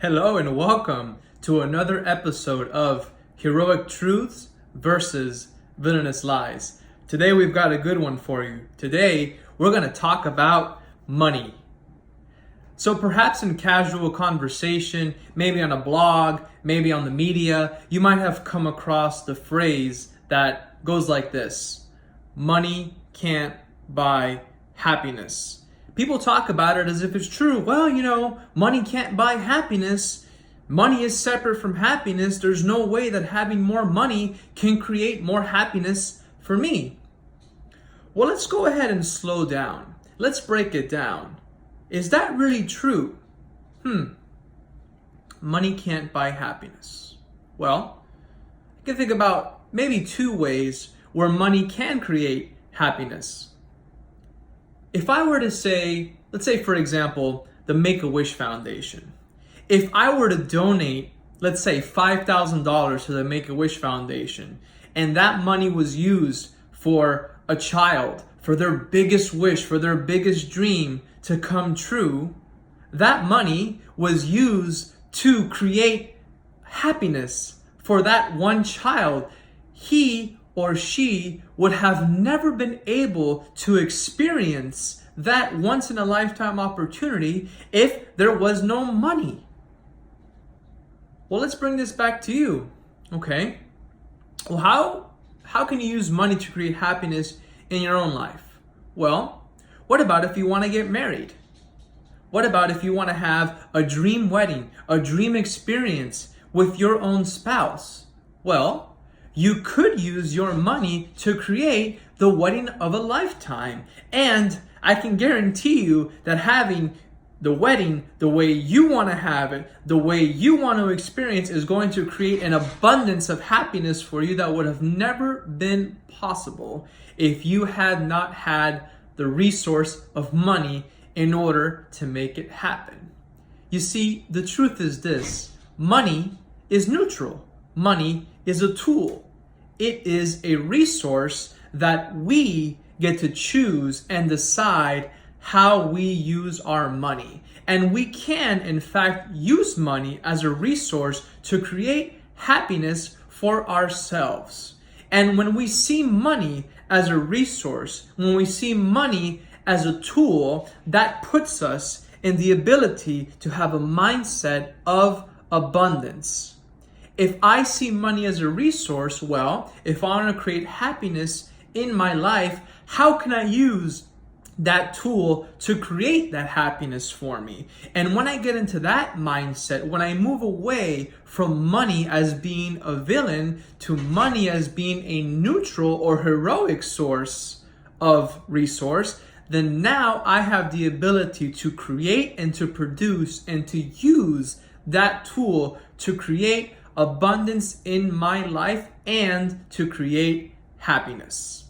Hello and welcome to another episode of Heroic Truths versus Villainous Lies. Today we've got a good one for you. Today we're going to talk about money. So perhaps in casual conversation, maybe on a blog, maybe on the media, you might have come across the phrase that goes like this: money can't buy happiness. People talk about it as if it's true. Well, money can't buy happiness. Money is separate from happiness. There's no way that having more money can create more happiness for me. Well, let's go ahead and slow down. Let's break it down. Is that really true? Money can't buy happiness. Well, I can think about maybe two ways where money can create happiness. If I were to say, let's say for example, the Make-A-Wish Foundation. If I were to donate, let's say $5,000 to the Make-A-Wish Foundation, and that money was used for a child, for their biggest wish, for their biggest dream to come true, that money was used to create happiness for that one child. He or she would have never been able to experience that once in a lifetime opportunity if there was no money. Well, let's bring this back to you. Okay. Well, how can you use money to create happiness in your own life? Well, what about if you want to get married? What about if you want to have a dream wedding, a dream experience with your own spouse? Well, you could use your money to create the wedding of a lifetime. And I can guarantee you that having the wedding the way you want to have it, the way you want to experience, is going to create an abundance of happiness for you that would have never been possible if you had not had the resource of money in order to make it happen. You see, the truth is this: money is neutral. Money is a tool. It is a resource that we get to choose and decide how we use our money. And we can, in fact, use money as a resource to create happiness for ourselves. And when we see money as a resource, when we see money as a tool, that puts us in the ability to have a mindset of abundance. If I see money as a resource, well, if I want to create happiness in my life, how can I use that tool to create that happiness for me? And when I get into that mindset, when I move away from money as being a villain to money as being a neutral or heroic source of resource, then now I have the ability to create and to produce and to use that tool to create abundance in my life and to create happiness.